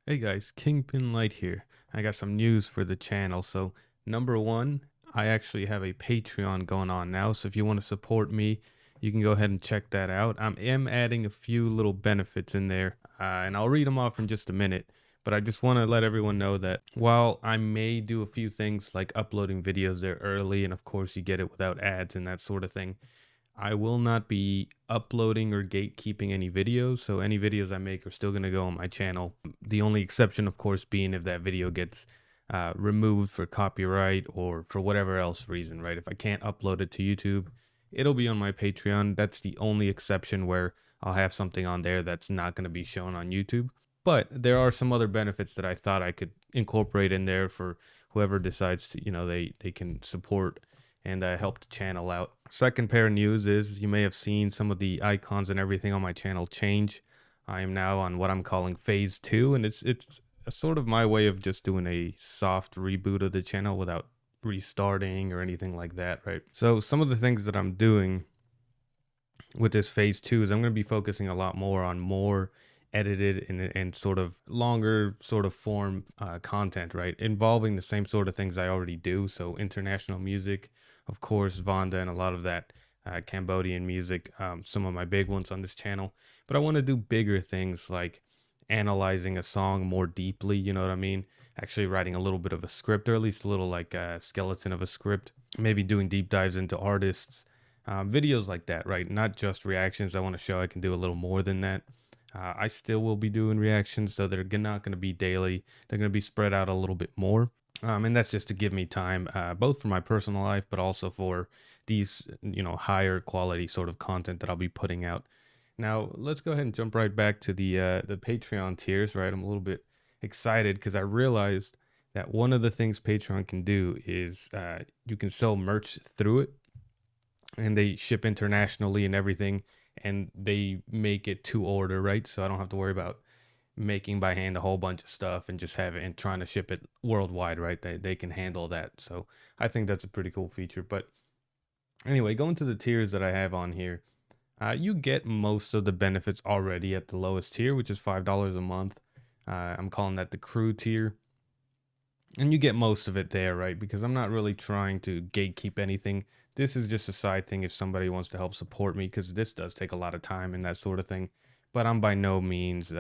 Hey guys, Kingpin Light here. I got some news for the channel. So, number one, I actually have a Patreon going on now. So, if you want to support me, you can go ahead and check that out. I am adding a few little benefits in there, and I'll read them off in just a minute. But I just want to let everyone know that while I may do a few things like uploading videos there early, and of course, you get it without ads and that sort of thing, I will not be uploading or gatekeeping any videos. So any videos I make are still going to go on my channel. The only exception, of course, being if that video gets removed for copyright or for whatever else reason, right? If I can't upload it to YouTube, it'll be on my Patreon. That's the only exception where I'll have something on there that's not going to be shown on YouTube. But there are some other benefits that I thought I could incorporate in there for whoever decides to, they can support and help the channel out. Second pair of news is you may have seen some of the icons and everything on my channel change. I am now on what I'm calling phase 2, and it's a sort of my way of just doing a soft reboot of the channel without restarting or anything like that, right? So some of the things that I'm doing with this phase 2 is I'm going to be focusing a lot more on more edited and sort of longer sort of form content, right, involving the same sort of things I already do. So international music, of course, Vanda, and a lot of that Cambodian music, some of my big ones on this channel. But I want to do bigger things like analyzing a song more deeply, you know what I mean? Actually writing a little bit of a script, or at least a little like a skeleton of a script, maybe doing deep dives into artists, videos like that, right? Not just reactions. I want to show I can do a little more than that. I still will be doing reactions, though they're not going to be daily. They're going to be spread out a little bit more. And that's just to give me time, both for my personal life, but also for these, higher quality sort of content that I'll be putting out. Now, let's go ahead and jump right back to the Patreon tiers, right? I'm a little bit excited because I realized that one of the things Patreon can do is you can sell merch through it, and they ship internationally and everything, and they make it to order, right? So I don't have to worry about making by hand a whole bunch of stuff and just have it and trying to ship it worldwide, right? They can handle that. So I think that's a pretty cool feature. But anyway, going to the tiers that I have on here, you get most of the benefits already at the lowest tier, which is $5 a month. I'm calling that the crew tier. And you get most of it there, right? Because I'm not really trying to gatekeep anything. This is just a side thing if somebody wants to help support me, because this does take a lot of time and that sort of thing. But I'm by no means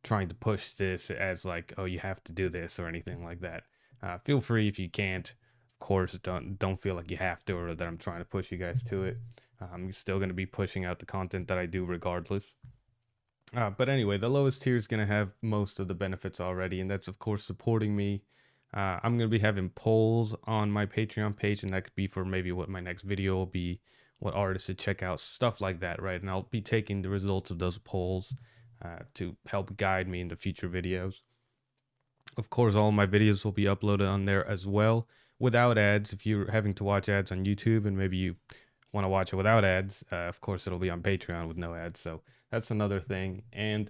trying to push this as like, oh, you have to do this or anything like that. Feel free if you can't. Of course, don't feel like you have to, or that I'm trying to push you guys to it. I'm still going to be pushing out the content that I do regardless. But anyway, the lowest tier is going to have most of the benefits already, and that's, of course, supporting me. I'm going to be having polls on my Patreon page, and that could be for maybe what my next video will be, what artists to check out, stuff like that, right? And I'll be taking the results of those polls to help guide me into future videos. Of course, all my videos will be uploaded on there as well without ads. If you're having to watch ads on YouTube and maybe you want to watch it without ads, of course, it'll be on Patreon with no ads. So that's another thing. And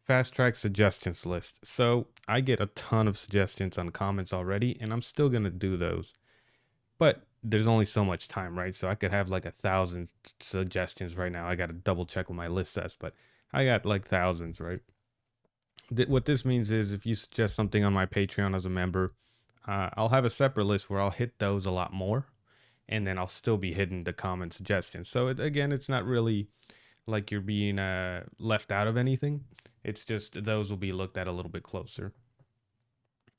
fast track suggestions list. So I get a ton of suggestions on comments already, and I'm still going to do those. But there's only so much time, right? So I could have like 1,000 suggestions right now. I got to double check what my list says, but I got like thousands, right? What this means is if you suggest something on my Patreon as a member, I'll have a separate list where I'll hit those a lot more, and then I'll still be hitting the comment suggestions. So again, it's not really like you're being left out of anything. It's just those will be looked at a little bit closer.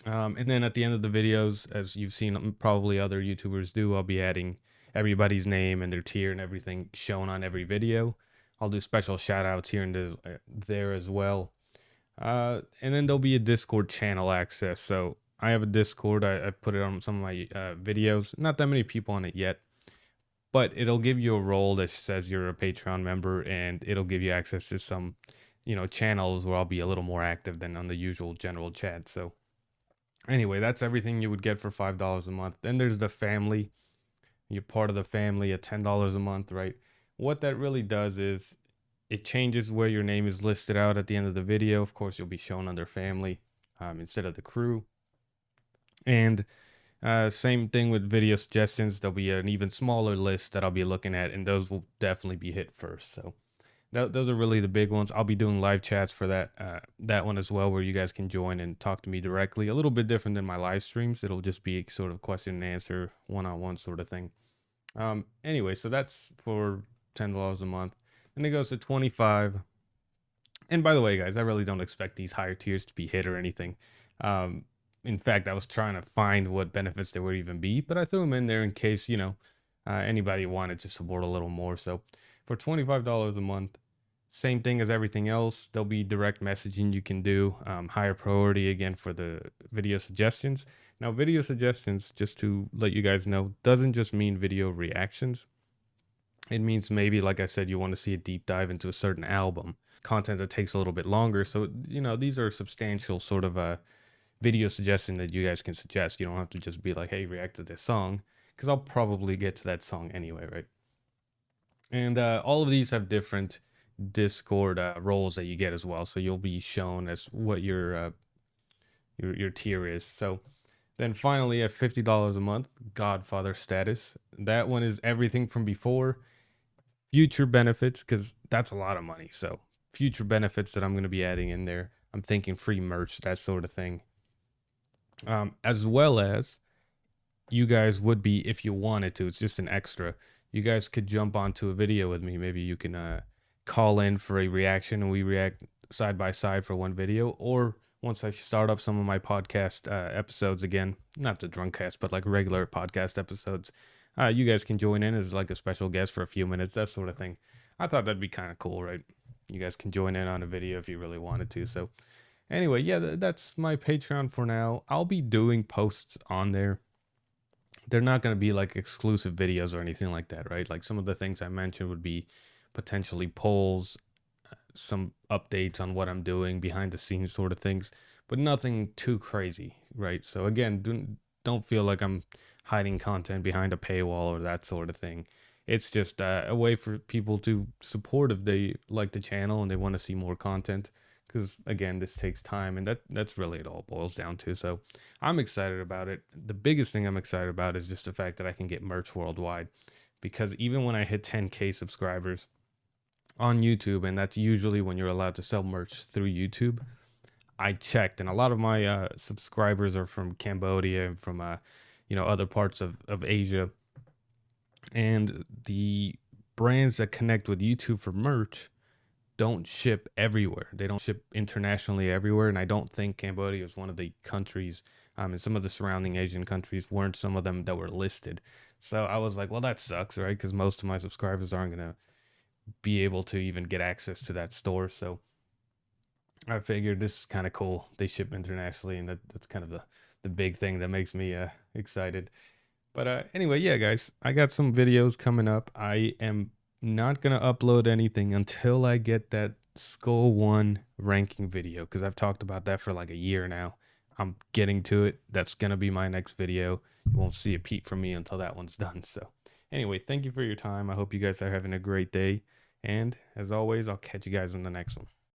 And then at the end of the videos, as you've seen probably other YouTubers do, I'll be adding everybody's name and their tier and everything shown on every video. I'll do special shout outs here and there as well. And then there'll be a Discord channel access. So I have a Discord. I put it on some of my videos. Not that many people on it yet, but it'll give you a role that says you're a Patreon member, and it'll give you access to some, channels where I'll be a little more active than on the usual general chat. So anyway, that's everything you would get for $5 a month. Then there's the family. You're part of the family at $10 a month, right? What that really does is it changes where your name is listed out at the end of the video. Of course, you'll be shown under family instead of the crew. And same thing with video suggestions. There'll be an even smaller list that I'll be looking at, and those will definitely be hit first. So Those are really the big ones. I'll be doing live chats for that one as well, where you guys can join and talk to me directly. A little bit different than my live streams. It'll just be sort of question and answer, one-on-one sort of thing. Anyway, so that's for $10 a month. Then it goes to 25. And by the way, guys, I really don't expect these higher tiers to be hit or anything. Um, in fact, I was trying to find what benefits there would even be, but I threw them in there in case, anybody wanted to support a little more. So for $25 a month, same thing as everything else. There'll be direct messaging you can do, higher priority again for the video suggestions. Now, video suggestions, just to let you guys know, doesn't just mean video reactions. It means maybe, like I said, you want to see a deep dive into a certain album, content that takes a little bit longer. So, these are substantial sort of video suggestion that you guys can suggest. You don't have to just be like, hey, react to this song, because I'll probably get to that song anyway, right? And all of these have different Discord roles that you get as well. So you'll be shown as what your tier is. So then finally at $50 a month, Godfather status. That one is everything from before, future benefits, because that's a lot of money. So future benefits that I'm going to be adding in there. I'm thinking free merch, that sort of thing. As well as you guys would be, if you wanted to, it's just an extra. You guys could jump onto a video with me. Maybe you can call in for a reaction and we react side by side for one video. Or once I start up some of my podcast episodes again, not the drunk cast, but like regular podcast episodes, you guys can join in as like a special guest for a few minutes, that sort of thing. I thought that'd be kind of cool, right? You guys can join in on a video if you really wanted to. So anyway, yeah, that's my Patreon for now. I'll be doing posts on there. They're not going to be like exclusive videos or anything like that, right? Like some of the things I mentioned would be potentially polls, some updates on what I'm doing, behind the scenes sort of things, but nothing too crazy, right? So again, don't feel like I'm hiding content behind a paywall or that sort of thing. It's just a way for people to support if they like the channel and they want to see more content. Because again, this takes time, and that's really it all boils down to. So I'm excited about it. The biggest thing I'm excited about is just the fact that I can get merch worldwide. Because even when I hit 10K subscribers on YouTube, and that's usually when you're allowed to sell merch through YouTube, I checked, and a lot of my subscribers are from Cambodia and from other parts of Asia, and the brands that connect with YouTube for merch don't ship everywhere. They don't ship internationally everywhere, and I don't think Cambodia is one of the countries. And some of the surrounding Asian countries weren't some of them that were listed. So I was like, well, that sucks, right? Because most of my subscribers aren't gonna be able to even get access to that store. So I figured this is kind of cool. They ship internationally, and that's kind of the big thing that makes me excited. But anyway, yeah, guys, I got some videos coming up. I am not gonna upload anything until I get that Skull One ranking video, because I've talked about that for like a year now. I'm getting to it. That's gonna be my next video. You won't see a peep from me until that one's done. So anyway, thank you for your time. I hope you guys are having a great day. And as always, I'll catch you guys in the next one.